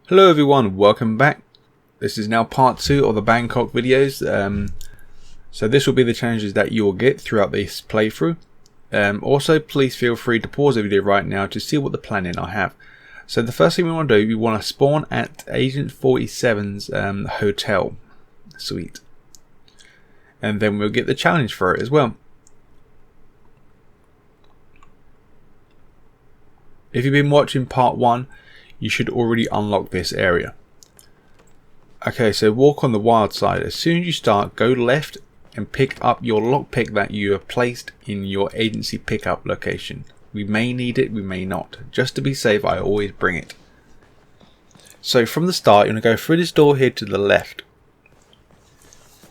Hello everyone, welcome back. This is now part 2 of the Bangkok videos. So this will be the challenges that you will get throughout this playthrough. Also, please feel free to pause the video right now to see what the planning I have. So the first thing we want to do, we want to spawn at Agent 47's hotel suite. And then we'll get the challenge for it as well. If you've been watching part 1, you should already unlock this area. Okay, so walk on the wild side. As soon as you start, go left and pick up your lockpick that you have placed in your agency pickup location. We may need it, we may not. Just to be safe, I always bring it. So from the start, you're going to go through this door here to the left.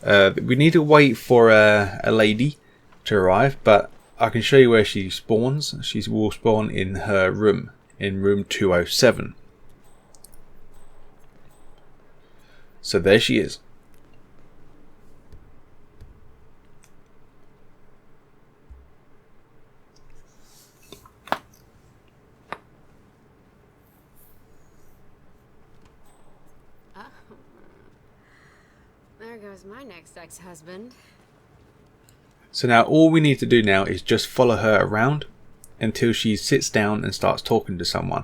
We need to wait for a lady to arrive, but I can show you where she spawns. She will spawn in her room, in room 207. So there she is. Oh. There goes my next ex-husband. So now all we need to do now is just follow her around until she sits down and starts talking to someone.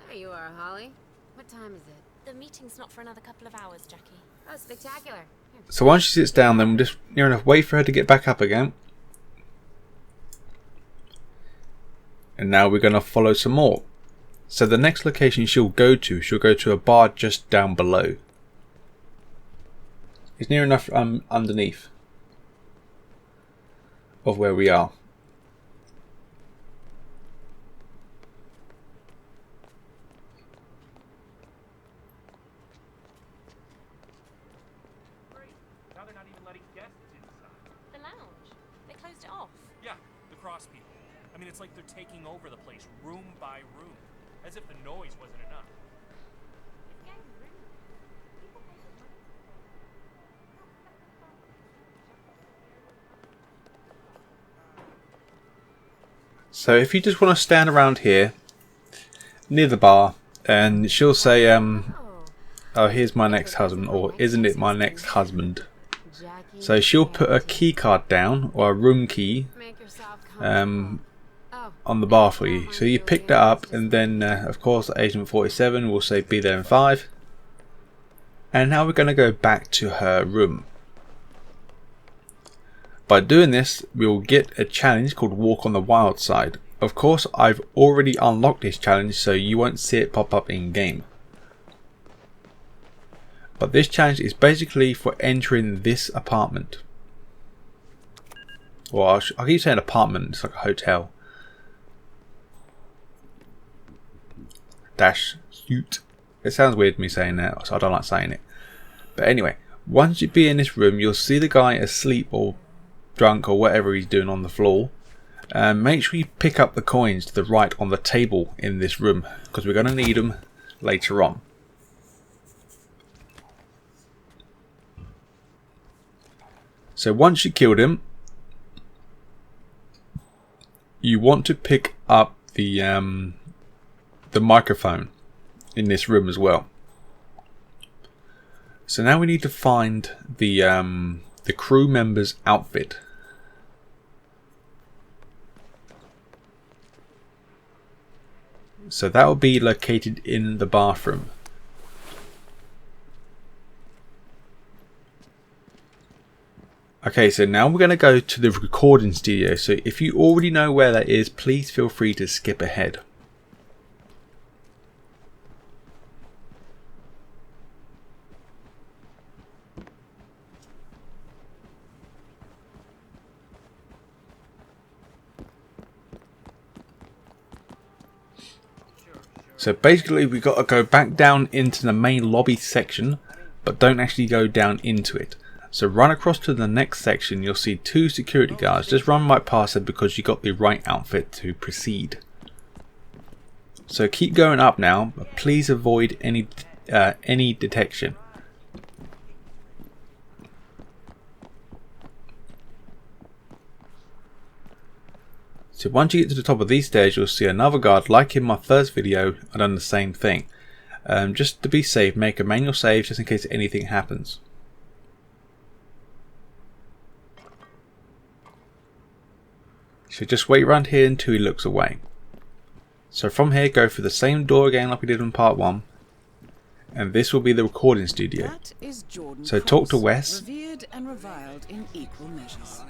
There you are, Holly. What time is it? The meeting's not for another couple of hours, Jackie. Oh, spectacular. Here. So once she sits down, then we'll just near enough wait for her to get back up again. And now we're going to follow some more. So the next location she'll go to a bar just down below. It's near enough underneath of where we are. Great. Now they're not even letting guests inside. The lounge. They closed it off. Yeah, the cross people. I mean, it's like they're taking over the place room by room, as if the noise wasn't enough. It's getting rude. People pay the money. So if you just want to stand around here near the bar, and she'll say, "Oh, here's my next husband," or "Isn't it my next husband?" Jackie, So she'll put a key card down, or a room key, make yourself comfortable. Oh, on the bar for you. So you pick that up, and then of course Agent 47 will say be there in 5. And now we're going to go back to her room. By doing this, we'll get a challenge called Walk on the Wild Side. Of course, I've already unlocked this challenge, so you won't see it pop up in game. But this challenge is basically for entering this apartment. Well, I keep saying apartment, it's like a hotel. Dash suite. It sounds weird me saying that, so I don't like saying it. But anyway, once you be in this room, you'll see the guy asleep or drunk or whatever he's doing on the floor. Make sure you pick up the coins to the right on the table in this room, because we're going to need them later on. So once you killed him, you want to pick up the microphone in this room as well. So now we need to find the crew member's outfit. So that will be located in the bathroom. Okay, so now we're going to go to the recording studio. So if you already know where that is, please feel free to skip ahead. So basically we've got to go back down into the main lobby section, but don't actually go down into it. So run across to the next section, you'll see 2 security guards. Just run right past them because you got the right outfit to proceed. So keep going up now, but please avoid any detection. So once you get to the top of these stairs, you'll see another guard like in my first video. I've done the same thing. Just to be safe, make a manual save just in case anything happens. So just wait around here until he looks away. So from here, go through the same door again like we did in part 1. And this will be the recording studio. That is Jordan So talk to Cross, Wes. revered and reviled in equal measures.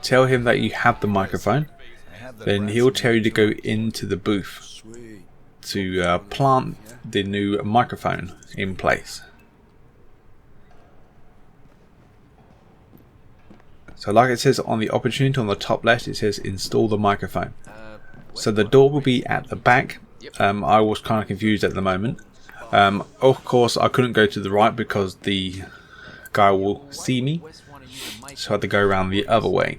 Tell him that you have the microphone. Then he'll tell you to go into the booth to plant the new microphone in place. So like it says on the opportunity on the top left, it says install the microphone. So the door will be at the back. I was kind of confused at the moment. Of course I couldn't go to the right because the guy will see me, so I had to go around the other way.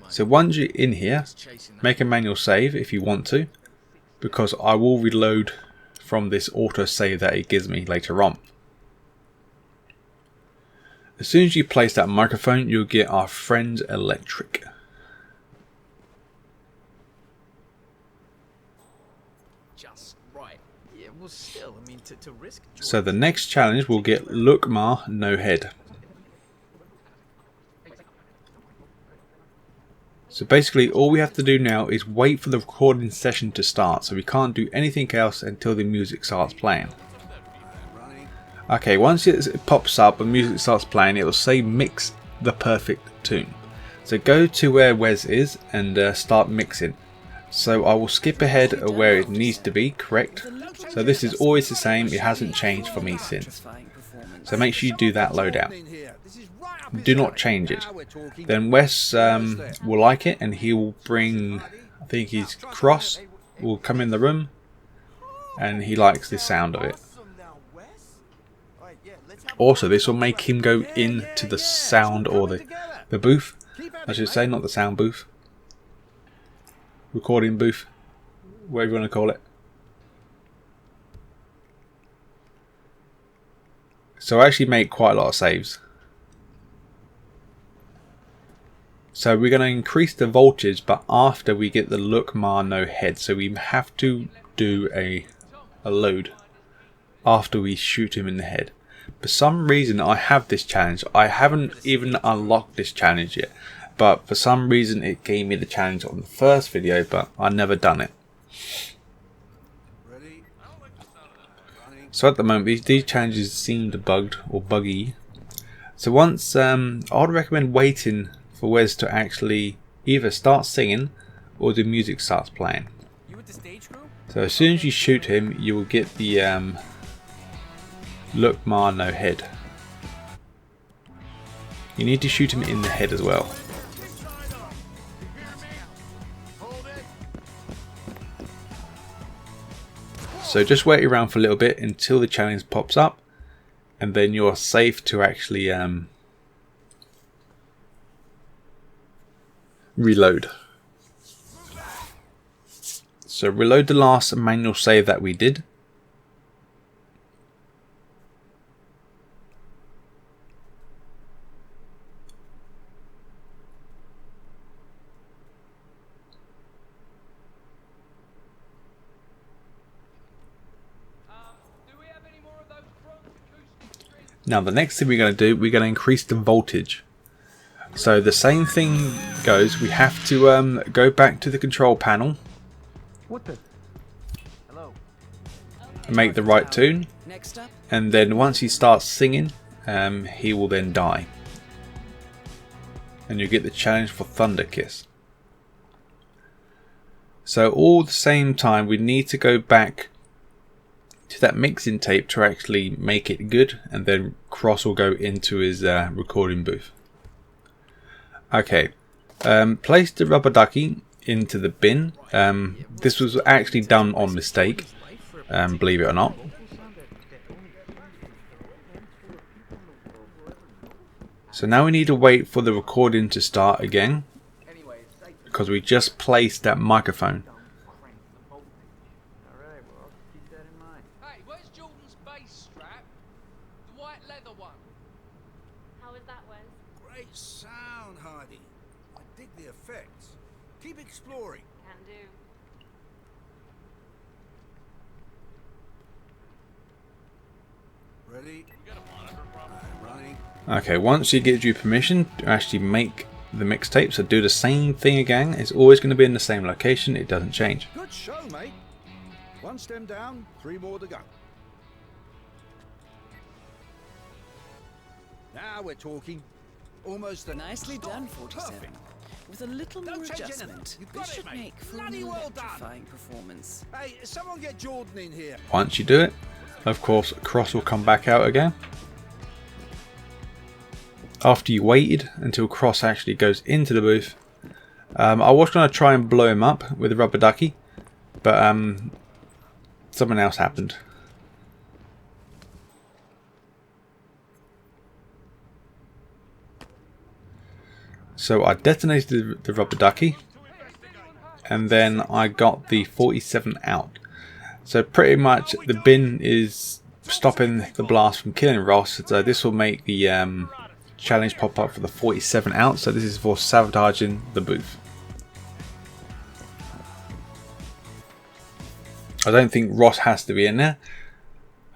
So once you're in here, make a manual save if you want to, because I will reload from this auto save that it gives me later on. As soon as you place that microphone, you'll get our friend's electric. So the next challenge will get Look Ma No Head. So basically all we have to do now is wait for the recording session to start, so we can't do anything else until the music starts playing. Okay, once it pops up and music starts playing, it will say mix the perfect tune. So go to where Wes is and start mixing. So I will skip ahead of where it needs to be, correct? So this is always the same, it hasn't changed for me since. So make sure you do that loadout. Do not change it. Then Wes will like it and he will bring, I think he's Cross, will come in the room and he likes the sound of it. Also this will make him go into the sound or the booth, I should say, not the sound booth. Recording booth, whatever you want to call it. So I actually make quite a lot of saves. So we're going to increase the voltage, but after we get the Look Ma No Head. So we have to do a load after we shoot him in the head. For some reason I have this challenge. I haven't even unlocked this challenge yet. But for some reason it gave me the challenge on the first video, but I never done it. So at the moment these challenges seem bugged or buggy. So once I would recommend waiting for Wes to actually either start singing or the music starts playing. So as soon as you shoot him, you will get the Look Ma No Head. You need to shoot him in the head as well. So just wait around for a little bit until the challenge pops up, and then you're safe to actually reload. So reload the last manual save that we did. Now the next thing we're going to do, we're going to increase the voltage. So the same thing goes, we have to go back to the control panel and make the right tune, and then once he starts singing, he will then die. And you get the challenge for Thunder Kiss. So all the same time we need to go back to that mixing tape to actually make it good, and then Cross will go into his recording booth. Okay, place the rubber ducky into the bin. This was actually done on mistake, believe it or not. So now we need to wait for the recording to start again, because we just placed that microphone. Hey, where's Jordan's bass strap? The white leather one. How was that, Wes? Great sound, Hardy. story. Can do. Ready? Running. Okay, once he gives you permission to actually make the mixtape, so do the same thing again. It's always going to be in the same location. It doesn't change. Good show, mate. One stem down, 3 more to go. Now we're talking. Almost a Nicely stop. done, 47. Perfect. With a little Don't more change adjustment, anything. You've this got it, should mate. make for Bloody an well done. electrifying performance. Hey, someone get Jordan in here. Once you do it, of course, Cross will come back out again. After you waited until Cross actually goes into the booth. I was going to try and blow him up with a rubber ducky, but something else happened. So I detonated the rubber ducky, and then I got the 47 out. So pretty much the bin is stopping the blast from killing Ross. So this will make the challenge pop up for the 47 out. So this is for sabotaging the booth. I don't think Ross has to be in there.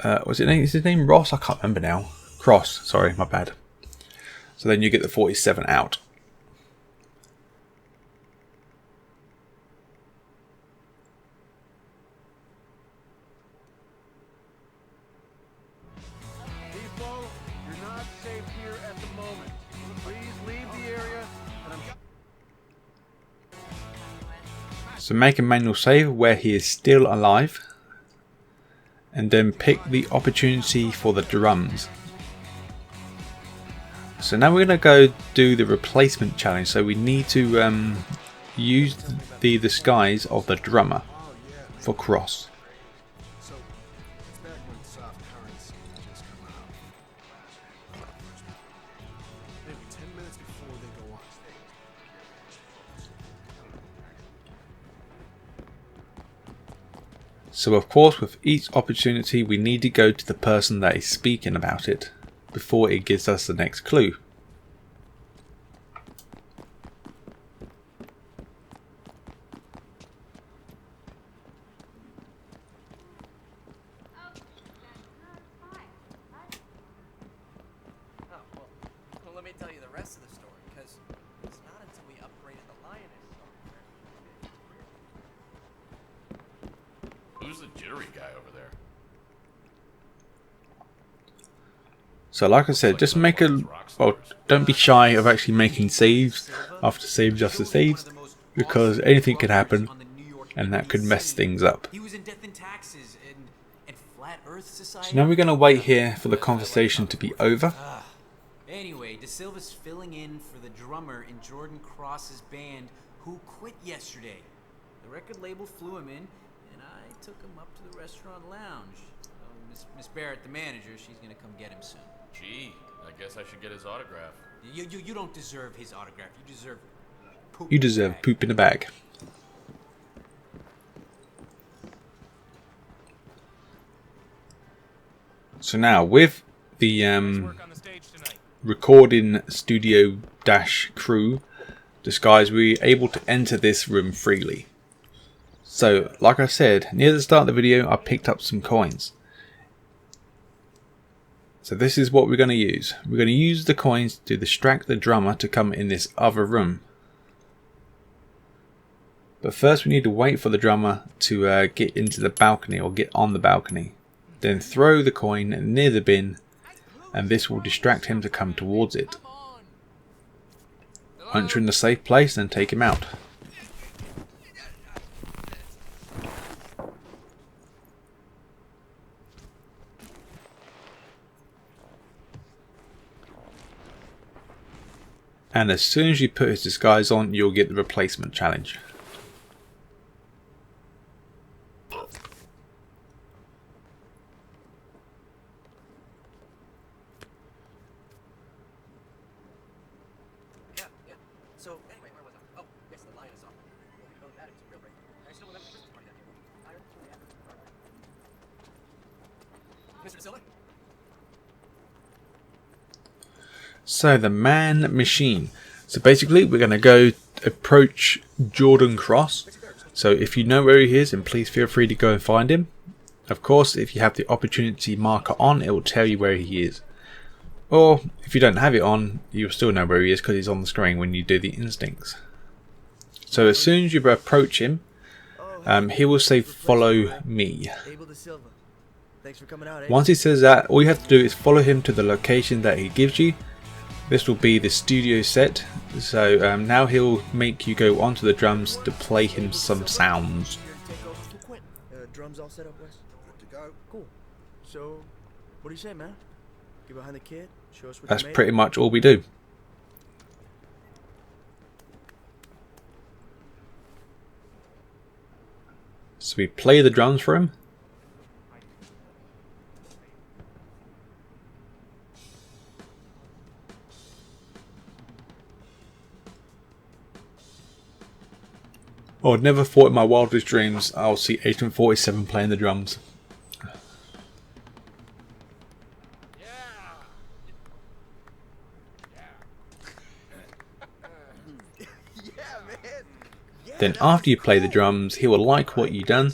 Is his name Ross? I can't remember now. Cross, sorry, my bad. So then you get the 47 out. People, you're not safe here at the moment. Please leave the area. And So make a manual save where he is still alive, and then pick the opportunity for the drums. So now we're going to go do the replacement challenge. So we need to use the disguise of the drummer for Cross. so it's back when soft currency just come out. Maybe 10 minutes before they go on stage. So of course with each opportunity we need to go to the person that is speaking about it before it gives us the next clue. Well, let me tell you the rest of the story, because it's not until we upgraded the lioness. Who's the jittery guy over there? So like I said, just make a, well, don't be shy of actually making saves after saves after saves, because anything could happen and that could mess things up. He was in Death and Taxes and Flat Earth Society. So now we're going to wait here for the conversation to be over. Anyway, De Silva's filling in for the drummer in Jordan Cross's band who quit yesterday. The record label flew him in, and I took him up to the restaurant lounge. Miss Barrett, the manager, she's gonna come get him soon. Gee, I guess I should get his autograph. You don't deserve his autograph. You deserve poop. You deserve poop in a bag. So now with the Work on the stage tonight. recording studio dash crew disguise, we're able to enter this room freely. So like I said, near the start of the video I picked up some coins. So this is what we're going to use. We're going to use the coins to distract the drummer to come in this other room. But first we need to wait for the drummer to get into the balcony or get on the balcony. Then throw the coin near the bin, and this will distract him to come towards it. Once you're in the safe place, then take him out. And as soon as you put his disguise on, you'll get the replacement challenge. Yeah. So anyway, where was I? Oh, yes, the lioness off. Well, we know that it was a real break. I still remember the Christmas party that day. Mr. Silva? So the man machine. So basically we're going to go approach Jordan Cross. So if you know where he is, then please feel free to go and find him. Of course, if you have the opportunity marker on, it will tell you where he is. Or if you don't have it on, you'll still know where he is because he's on the screen when you do the instincts. So as soon as you approach him, he will say follow me. Once he says that, all you have to do is follow him to the location that he gives you. This will be the studio set. So now he'll make you go onto the drums to play him some sounds. Drums all set up, Wes? Good to go. Cool. So, what do you say, man? Get behind the kid, show us what That's you made. pretty much all we do. So we play the drums for him. Oh, I'd never thought in my wildest dreams I'll see Agent 47 playing the drums. Then after you play the drums, he will like what you've done,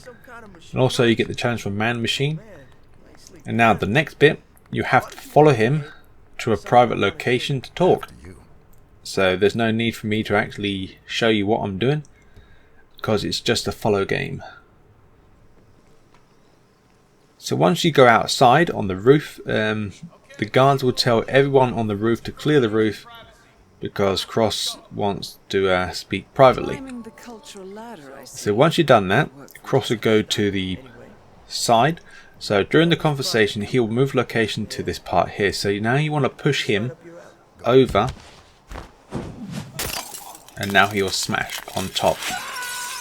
and also you get the challenge from Man Machine. And now the next bit, you have to follow him to a private location to talk. So there's no need for me to actually show you what I'm doing, because it's just a follow game. So once you go outside on the roof, the guards will tell everyone on the roof to clear the roof, because Cross wants to speak privately. So once you've done that, Cross will go to the side. So during the conversation, he'll move location to this part here. So now you want to push him over, and now he'll smash on top.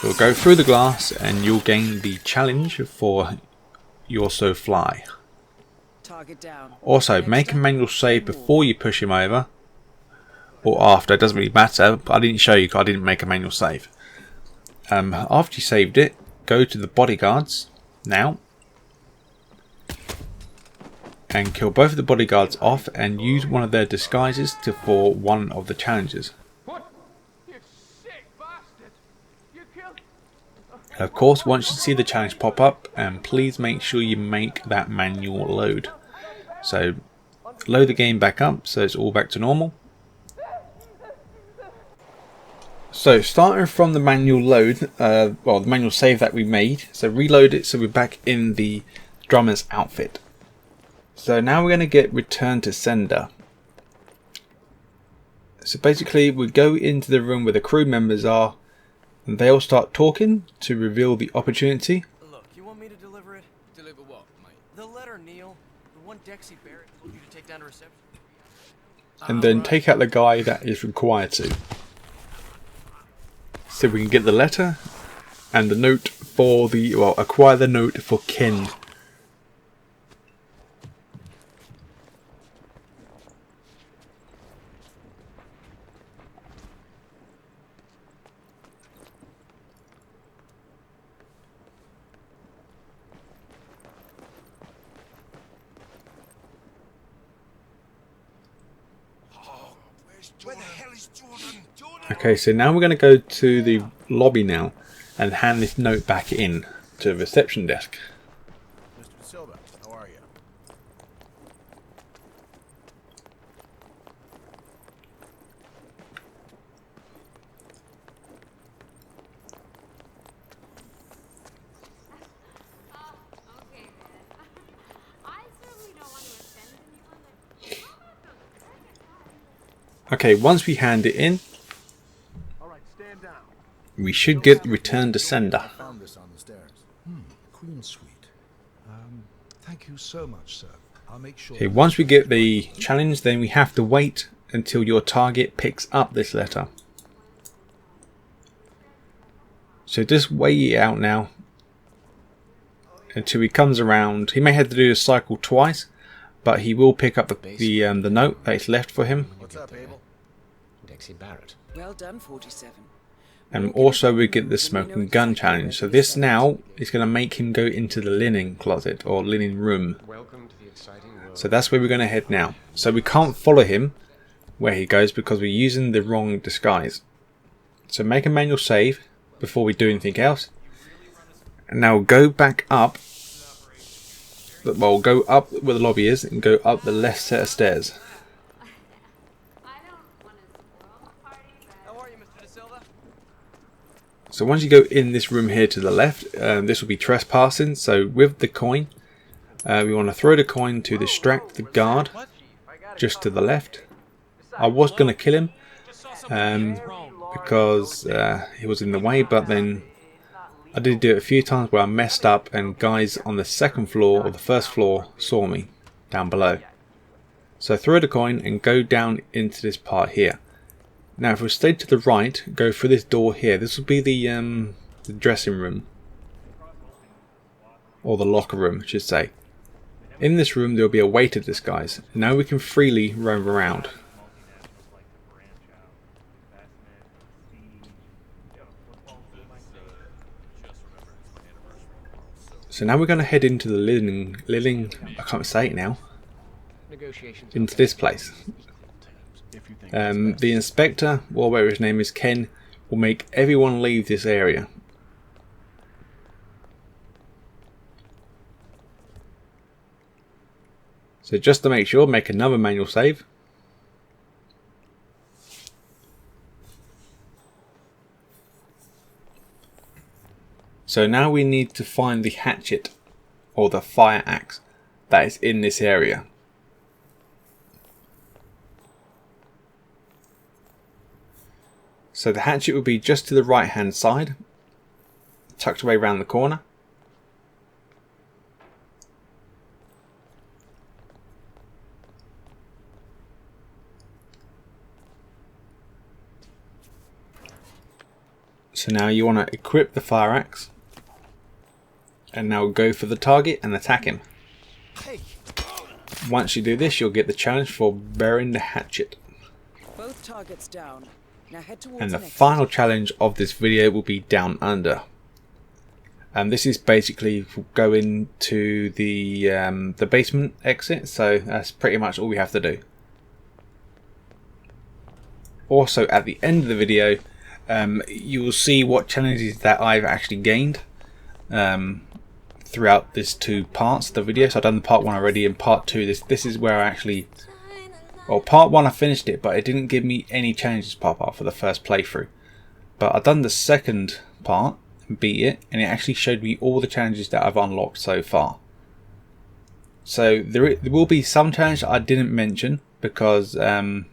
He'll go through the glass, and you'll gain the challenge for You Also Fly. Also, make a manual save before you push him over, or after, it doesn't really matter. I didn't show you because I didn't make a manual save. After you saved it, go to the bodyguards now and kill both of the bodyguards off and use one of their disguises for one of the challenges. Of course, once you see the challenge pop up, please make sure you make that manual load. So load the game back up so it's all back to normal. So starting from the manual load, well, the manual save that we made, so reload it so we're back in the drummer's outfit. So now we're going to get return to sender. So basically we go into the room where the crew members are, and they'll start talking to reveal the opportunity. Look, you want me to deliver it? Deliver what, mate? The letter, Neil. The one Dexy Barrett told you to take down to reception. And then take out the guy that is required to. So we can get the letter and the note for the, well, acquire the note for Ken. Where the hell is Jordan? Okay, so now we're going to go to the lobby now and hand this note back in to the reception desk. Mr. Silva, how are you? Okay, man. I certainly don't want to offend anyone. Like, how about those second Okay, once we hand it in, All right, stand down. we should get return to sender. I found this on the stairs. Queen Suite. Thank you so much, sir. I'll make sure. Okay, once we get the challenge, then we have to wait until your target picks up this letter. So just wait it out now until he comes around. He may have to do the cycle twice, but he will pick up the note that is left for him. What's up, Abel? Dexy Barrett. Well done, 47. And also we get the smoking gun challenge. So this now is going to make him go into the linen closet or linen room. Welcome to the exciting world. So that's where we're going to head now. So we can't follow him where he goes because we're using the wrong disguise. So make a manual save before we do anything else. And now go back up. Well, go up where the lobby is and go up the left set of stairs. So once you go in this room here to the left, this will be trespassing. So with the coin, we want to throw the coin to distract the guard just to the left. I was going to kill him because he was in the way, but then I did do it a few times where I messed up and guys on the second floor or the first floor saw me down below. So throw the coin and go down into this part here. Now if we stay to the right, go through this door here. This will be the dressing room. Or the locker room, I should say. In this room there will be a waiter disguise. Now we can freely roam around. So now we're going to head into the living I can't say it now. Into this place. The inspector, or whatever his name is, Ken, will make everyone leave this area. So just to make sure, make another manual save. So now we need to find the hatchet or the fire axe that is in this area. So the hatchet will be just to the right hand side, tucked away around the corner. So now you want to equip the fire axe. And now go for the target and attack him. Once you do this, you'll get the challenge for burying the hatchet. Both targets down. Now head towards And the exit. final challenge of this video will be down under. And this is basically going to the basement exit. So that's pretty much all we have to do. Also, at the end of the video, you will see what challenges that I've actually gained. Throughout these two parts of the video. So I've done the part 1 already, and part 2 this is where I actually, well, part 1 I finished it, but it didn't give me any challenges pop up for the first playthrough. But I've done the second part and beat it, and it actually showed me all the challenges that I've unlocked so far. So there will be some challenges I didn't mention because I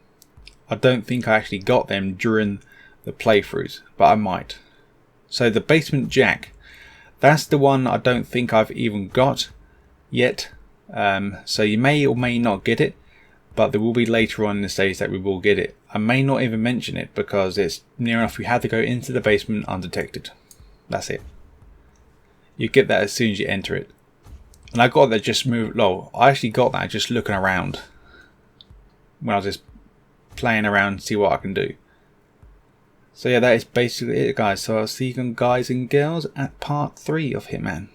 don't think I actually got them during the playthroughs, but I might. So the basement jack, that's the one I don't think I've even got yet. So you may or may not get it, but there will be later on in the stage that we will get it. I may not even mention it because it's near enough. We had to go into the basement undetected. That's it. You get that as soon as you enter it. And I got that just I actually got that just looking around when I was just playing around to see what I can do. So yeah, that is basically it, guys. So I'll see you guys and girls at part 3 of Hitman.